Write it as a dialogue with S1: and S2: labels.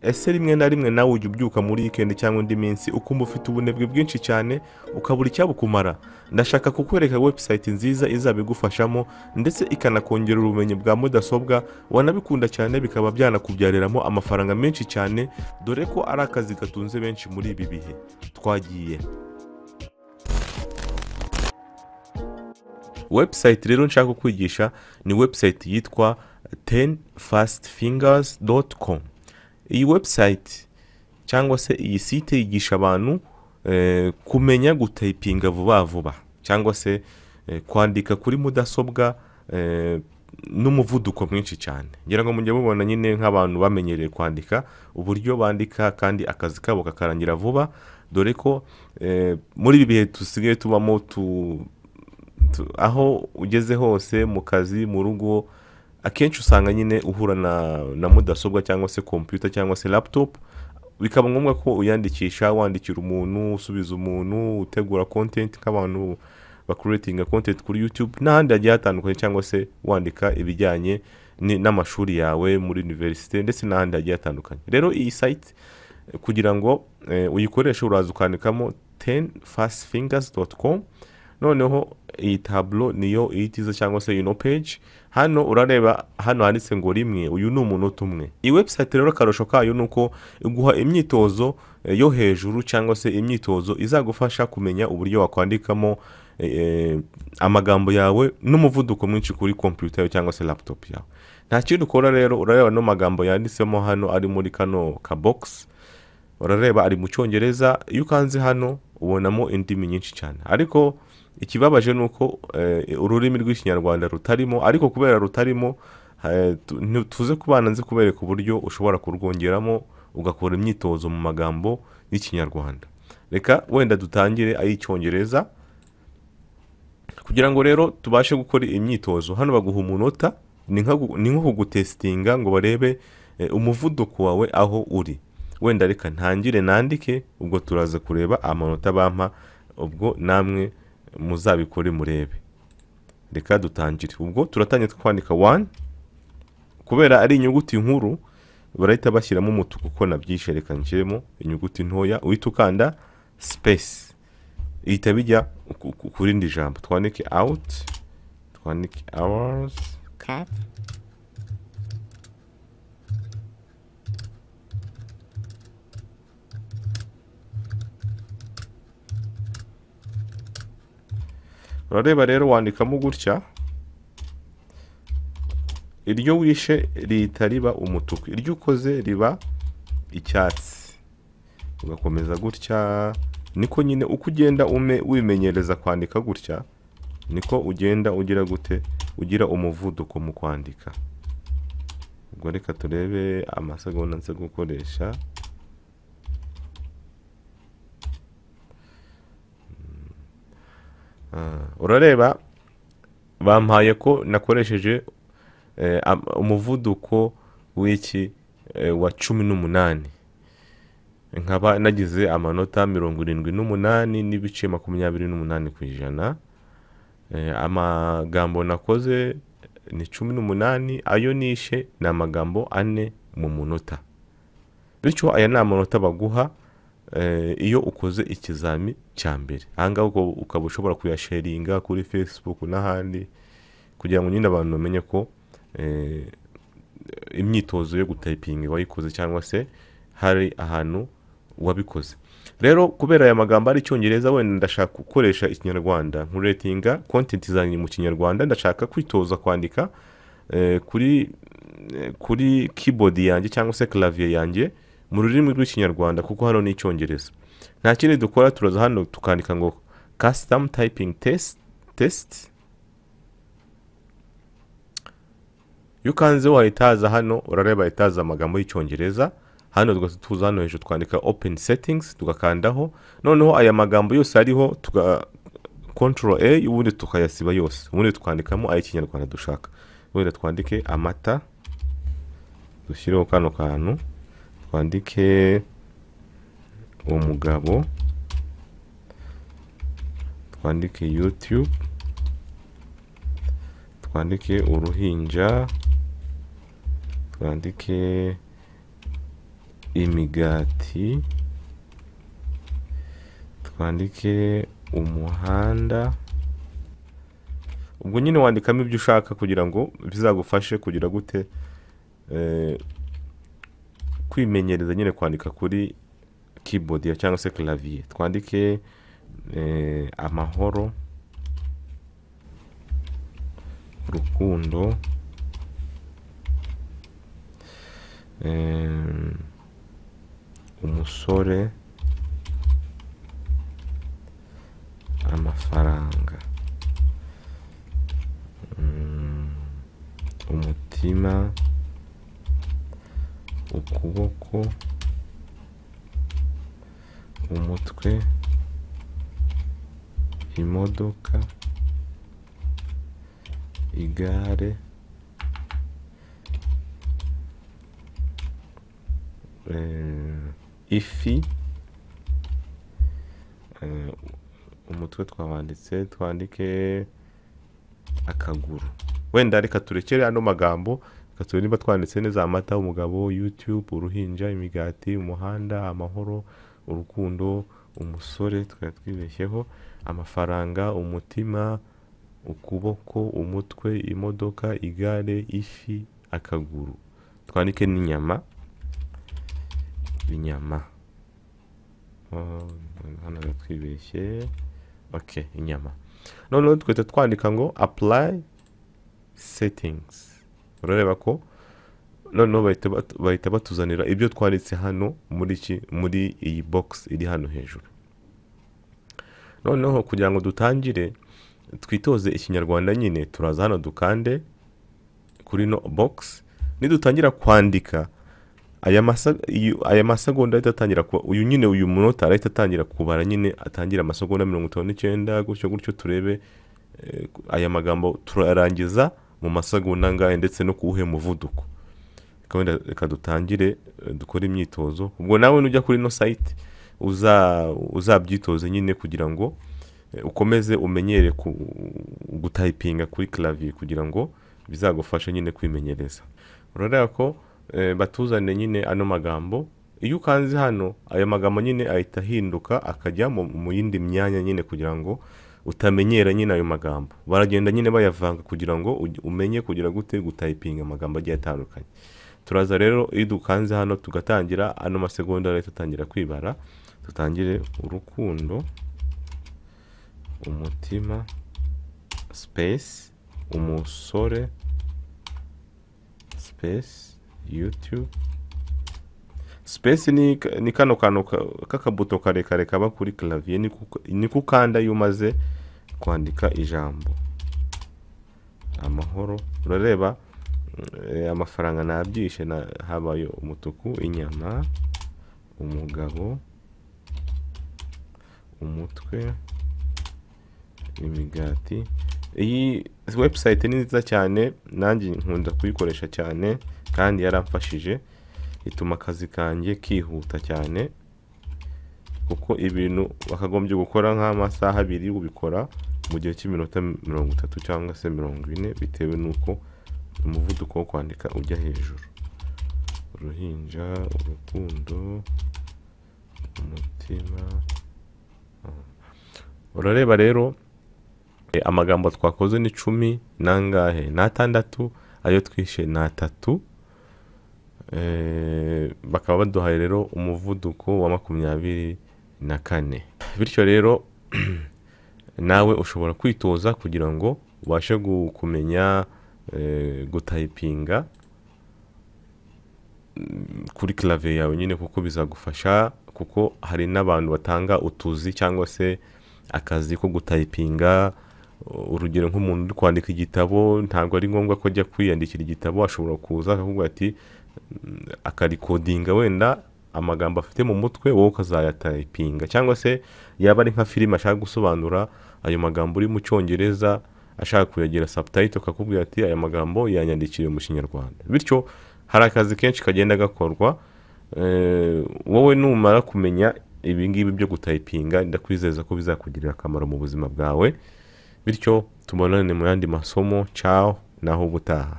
S1: ese rimwe na rimwe nawe ujya ubyuka muri weekend cyangwa indi minsi ukumva ufite ubunebwe bwinshi cyane ukabura icyabukumara? Ndashaka kukwereka website nziza izabigufashamo ndetse ikanakongera ubumenyi bwa mudasobwa, wanabikunda cyane bikaba byanakubyariramo amafaranga menshi cyane, dore ko ari akazi gatunze benshi muri ibi bihe. Twagiye. Website rero nshaka kwigisha ni website yitwa 10fastfingers.com. Iyi website cyangwa se iyi site yigisha abantu kumenya gutayipinga vuba vuba cyangwa se kwandika kuri mudasobwa n'umuvuduko mwinshi cyane. Ngira ngo mujye mubona nyine nk'abantu bamenyereye kwandika uburyo bandika kandi akazi kabo kakarangira vuba, dore ko muri ibi bihe tusigaye tubamo aho ugeze hose mu kazi, mu rugo, akenshi usanga nyine uhura na mudasobwa cyangwa se computer cyangwa se laptop, bikaba ngombwa ko uyandikisha, wandikira umuntu, usubiza umuntu, utegura content nk'abantu creating content kuri YouTube n'ahandi hagiye hatandukanye, cyangwa se wandika ibijyanye n'amashuri yawe muri university ndetse n'ahandi hagiye hatandukanye. Rero iyi site kugira ngo uyikoreshe uraza ukandikamo 10fastfingers.com, noneho iyi tableau niyo ihitiza cyangwa se ino page. Hano urareba, hano handitse ngo rimwe, uyu ni umunota umwe. Iyi website rero akarusho kayo nuko iguha imyitozo yo hejuru cyangwa se imyitozo izagufasha kumenya uburyo wakwandikamo amagambo yawe n'umuvuduko mwinshi kuri computer yawe cyangwa se laptop yawe. Nta kintu ukora rero, urareba no magambo yanditsemo hano ari muri kano ka box, urareba ari mu Cyongereza. Iyo ukanze hano ubonamo indimi nyinshi cyane, ariko ikibabaje nuko ururimi rw'Ikinyarwanda rutarimo, ariko kubera rutarimo tuze kubana nzi kubereka uburyo ushobora kurwongeramo ugakora imyitozo mu magambo y'Ikinyarwanda. Reka wenda dutangire ay'Icyongereza kugira ngo rero tubashe gukora imyitozo. Hano baguha umunota, ni nko kugutestinga ngo barebe umuvuduko wawe aho uri. Wenda reka ntangire nandike, ubwo turaza kureba amanota bampa, ubwo namwe muzabikore murebe. Reka dutangire. Ubwo turatangira kwandika 1, kubera ari inyuguti nkuru barahita bashyiramo umutuku ko nabyishe. Reka nshyiremo inyuguti ntoya, uhita ukanda space, ihita bijya kuri indi jambo. Twandike out, twandike hours,
S2: cut,
S1: urareba rero wandikamo gutya, iryo wishe rihita riba umutuku, iryo ukoze riba icyatsi, ugakomeza gutya. Niko nyine uko ugenda wimenyereza kwandika gutya, niko ugenda ugira gute, ugira umuvuduko mu kwandika. Ubwo reka turebe amasegonda nse gukoresha. Urareba bampaye ko nakoresheje umuvuduko w'iki wa 18, nkaba nagize amanota 78 n'ibice 28 kwijana. Amagambo nakoze ni 18, ayo nishe ni amagambo 4 mu munota. Bityo aya ni amanota baguha iyo ukoze ikizami cya mbere. Ahangaho ukaba ushobora kuyasharinga kuri Facebook n'ahandi, kugira ngo nyine abantu bamenye ko imyitozo yo gutayipinga wayikoze cyangwa se hari ahantu wabikoze. Rero kubera aya magambo ari Icyongereza, wenda ndashaka gukoresha Ikinyarwanda, nkuretinga content zanjye mu Kinyarwanda, ndashaka kwitoza kwandika kuri keyboard yanjye cyangwa se clavier yanjye mu rurimi rw'Ikinyarwanda, kuko hano ni Icyongereza. Nta kindi dukora, turaza hano tukandika ngo custom typing test. Yukanze wahitaza hano, urareba itaza amagambo y'Icyongereza. Hano tuza hano hejuru twandika open settings, tugakandaho. Noneho aya magambo yose ariho control A, ubundi tukayasiba yose, ubundi tukandikamo ay'Ikinyarwanda dushaka. Wenda twandike amata, dushyireho kano kantu, twandike umugabo, twandike YouTube, twandike uruhinja, twandike imigati, twandike umuhanda. Ubwo nyine wandikamo ibyo ushaka kugira ngo bizagufashe kugira gute kwimenyereza nyine kwandika kuri keyboard ya cyangwa se clavier. Twandike amahoro, urukundo, umusore, amafaranga, umutima, ukuboko, umutwe, imodoka, igare, ifi, umutwe twawanditse, twandike akaguru. Wenda reka turekere ano magambo, reka turebe niba twanditse neza. Amata, umugabo, YouTube, uruhinja, imigati, umuhanda, amahoro, urukundo, umusore twari twibeshyeho, amafaranga, umutima, ukuboko, umutwe, imodoka, igare, ifi, akaguru. Twandike n'inyama, inyama. Hano twibeshye. Okay, inyama. Noneho twita twandika ngo apply settings. Urareba ko noneho bahita batuzanira ibyo twanditse hano muri iyi box iri hano hejuru. Noneho kugira ngo dutangire twitoze ikinyarwanda nyine, turaza hano dukande kuri no box. Nidutangira kwandika aya masegonda ahita kuba uyu munota ahita atangira kubara nyine, atangira amasegonda 59 gutyo turebe aya magambo turarangiza mu masegonda ngahe ndetse no kuwuhe muvuduko. Reka dutangire dukora imyitozo. Ubwo nawe nujya kuri no site uzabyitoze nyine kugira ngo ukomeze umenyere gutypinga kuri clavier kugira ngo bizagufashe nyine kwimenyereza. Urareba ko batuzane nyine ano magambo. Iyo ukanze hano aya magambo nyine ahita hinduka akajya mu yindi myanya nyine kugira ngo utamenyera nyine ayo magambo. Baragenda nyine bayavanga kugira ngo umenye kugira gute gutypinga amagambo agiye atandukanye. Turaza rero iyo dukanze hano tugatangira ano masegonda rero tutangira kwibara. Tutangire urukundo, umutima, space, umusore, space, YouTube. Space ni kano kakabuto karekare kaba kuri clavier, ni kukanda iyo umaze kwandika ijambo. Amahoro, urareba amafaranga nabyishe habaye umutuku, inyama, umugabo, umutwe, imigati. Iyi website ni nziza cyane, nanjye nkunda kuyikoresha cyane kandi yaramfashije. Ituma akazi kanjye kihuta cyane, kuko ibintu bakagombye gukora nk'amasaha 2 ubikora mu gihe cy'iminota 30 cyangwa se 40 bitewe nuko umuvuduko wo kwandika ujya hejuru. Uruhinja, urukundo, umutima. Urareba rero amagambo twakoze ni 10 nangahe na 6, ayo twishe na 3. Bakaba baduhaye rero umuvuduko wa 24. Bityo rero nawe ushobora kwitoza kugira ngo ubashe kumenya gutypinga kuri clavier yawe nyine, kuko bizagufasha. Kuko hari n'abantu batanga utuzi cyangwa se akazi ko gutypinga. Urugero nk'umuntu uri kwandika igitabo, ntabwo ari ngombwa ko ajya kwiyandikira igitabo. Ashobora kuza akavuga ati akarikodinga wenda amagambo afite mu mutwe, wowe ukazayatypinga. Cyangwa se yaba ari nka filime ashaka gusobanura ayo magambo uri mu cyongereza, ashaka kuyagira subtitle, akakubwira ati aya magambo yanyandikire mu Kinyarwanda. Bityo hari akazi kenshi kagenda gakorwa. Wowe numara kumenya ibi ngibi byo gutypinga, ndakwizeza ko bizakugirira akamaro mu buzima bwawe. Bityo tubonane mu yandi masomo. Ciao, naho ubutaha.